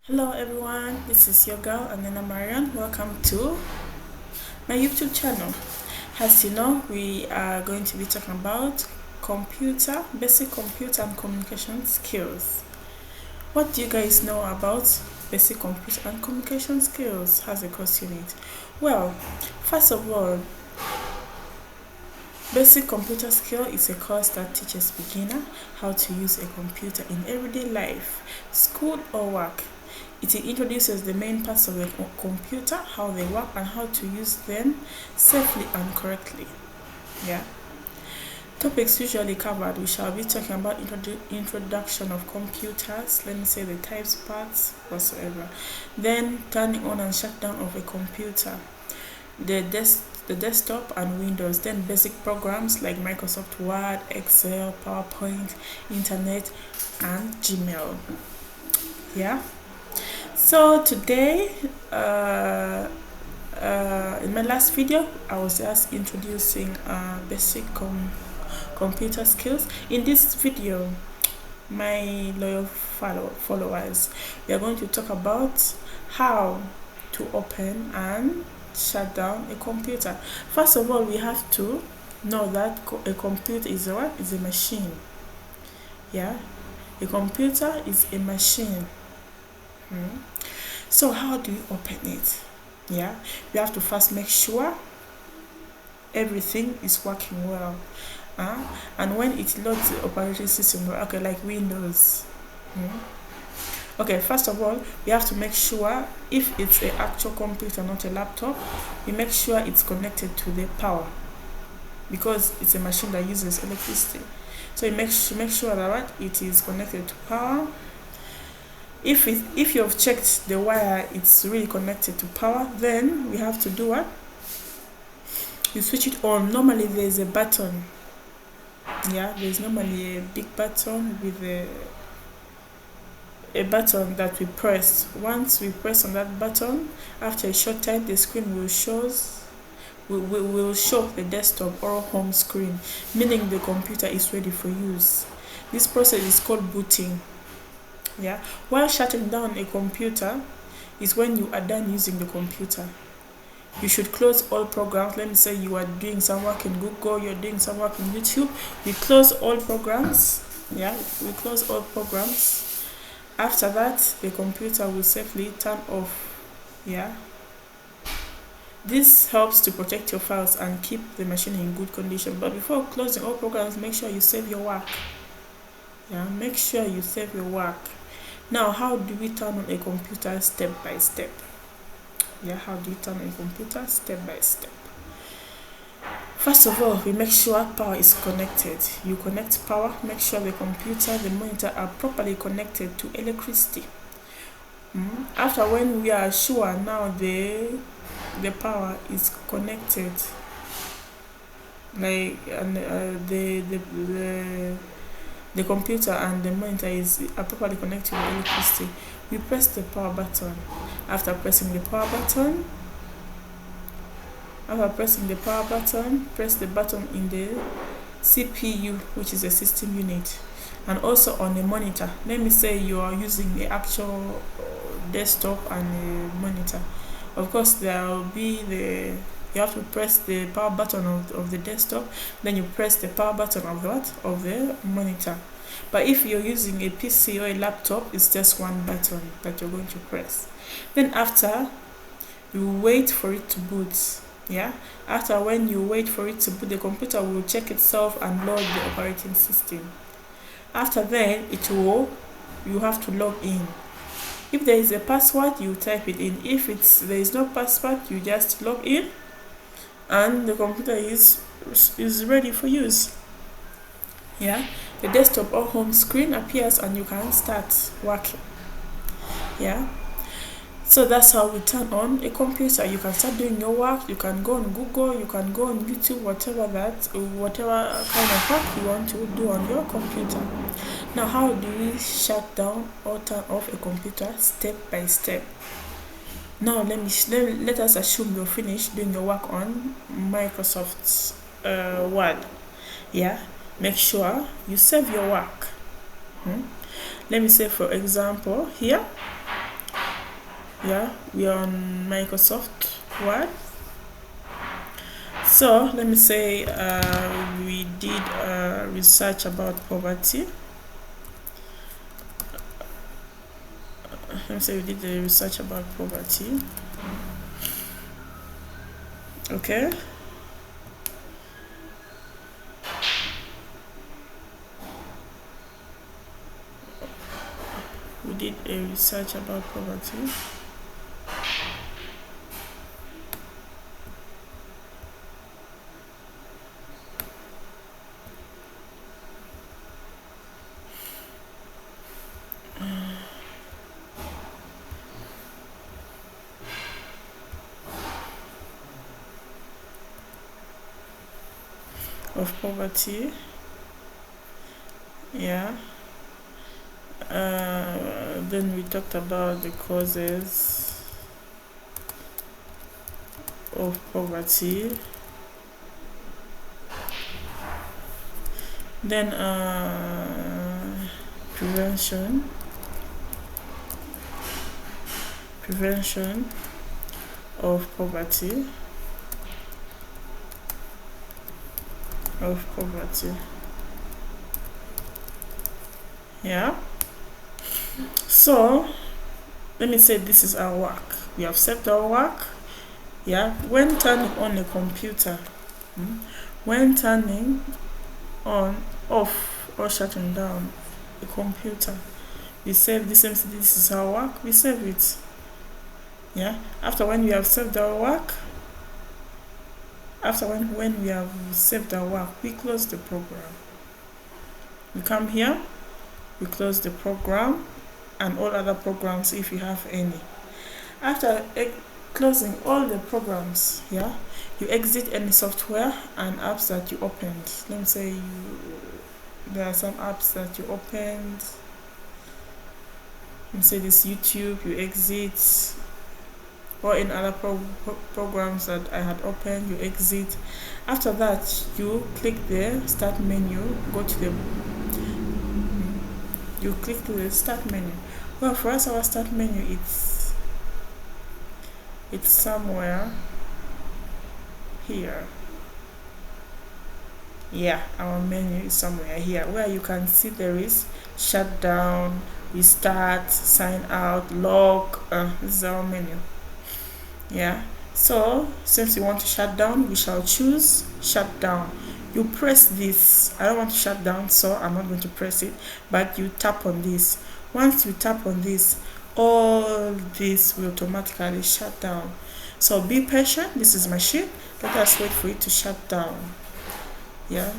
Hello everyone, this is your girl Anena Marian. Welcome to my YouTube channel. As you know, we are going to be talking about basic computer and communication skills. What do you guys know about basic computer and communication skills as a course unit? Well, first of all, basic computer skill is a course that teaches beginner how to use a computer in everyday life, school or work. It introduces the main parts of a computer, how they work and how to use them safely and correctly. Yeah. Topics usually covered, we shall be talking about introduction of computers, let me say the types, parts, whatsoever. Then turning on and shut down of a computer, the desktop and Windows, then basic programs like Microsoft Word, Excel, PowerPoint, Internet, and Gmail. Yeah. So today, in my last video, I was just introducing basic computer skills. In this video, my loyal followers, we are going to talk about how to open and shut down a computer. First of all, we have to know that a computer is what? Is a machine. Yeah, a computer is a machine. So how do you open it? Yeah, you have to first make sure everything is working well. And when it loads the operating system, okay, like Windows. Okay, first of all, we have to make sure if it's an actual computer, not a laptop, we make sure it's connected to the power because it's a machine that uses electricity. So you make sure that it is connected to power. If you have checked the wire, it's really connected to power, then we have to do what? You switch it on. Normally there's a button. Yeah, there's normally a big button with a button that we press. Once we press on that button, after a short time the screen will show the desktop or home screen, meaning the computer is ready for use. This process is called booting. Yeah, while shutting down a computer is when you are done using the computer. You should close all programs. Let me say you are doing some work in Google, you're doing some work in YouTube. We close all programs. Yeah, we close all programs. After that, the computer will safely turn off. Yeah. This helps to protect your files and keep the machine in good condition. But before closing all programs, make sure you save your work. Yeah, make sure you save your work. Now, how do we turn on a computer step by step? Yeah, how do you turn on a computer step by step? First of all, we make sure power is connected. You connect power, make sure the computer, the monitor are properly connected to electricity. After when we are sure now the power is connected, like the computer and the monitor are properly connected to electricity, we press the power button. After pressing the power button, press the button in the CPU, which is a system unit, and also on the monitor. Let me say you are using the actual desktop and the monitor. Of course, there will be you have to press the power button of the desktop, then you press the power button of the monitor. But if you're using a PC or a laptop, it's just one button that you're going to press. Then after, you wait for it to boot. Yeah, after when you wait for it to boot, the computer will check itself and load the operating system. After then, you have to log in. If there is a password, you type it in. If there is no password, you just log in and the computer is ready for use. Yeah, the desktop or home screen appears and you can start working. Yeah, so that's how we turn on a computer. You can start doing your work. You can go on Google, you can go on YouTube, whatever kind of work you want to do on your computer. Now, how do we shut down or turn off a computer step by step? Now let us assume you're finished doing your work on Microsoft Word. Yeah, make sure you save your work. Let me say, for example, here Yeah, we are on Microsoft Word. So let me say we did research about poverty. Let me say we did the research about poverty. Okay. We did a research about poverty. Of poverty. Yeah. Then we talked about the causes of poverty. Then prevention of poverty. Yeah. So let me say this is our work. We have set our work. Yeah. When turning on a computer, when turning on, off, or shutting down a computer, we save this. This is our work. We save it. Yeah. After when we have saved our work, when we have saved our work, we close the program. We come here, we close the program and all other programs if you have any. After closing all the programs, yeah, you exit any software and apps that you opened. Let me say there are some apps that you opened. Let me say this YouTube, you exit, or in other programs that I had opened, you exit. After that, you click the start menu, go to the you click to the start menu. Well, for us, our start menu, it's somewhere here. Yeah, our menu is somewhere here where you can see there is shut down, restart, sign out, log. This is our menu. Yeah. So since you want to shut down, we shall choose shut down. You press this. I don't want to shut down, so I'm not going to press it, but you tap on this. Once you tap on this, all this will automatically shut down. So be patient. This is my sheet. Let us wait for it to shut down. Yeah.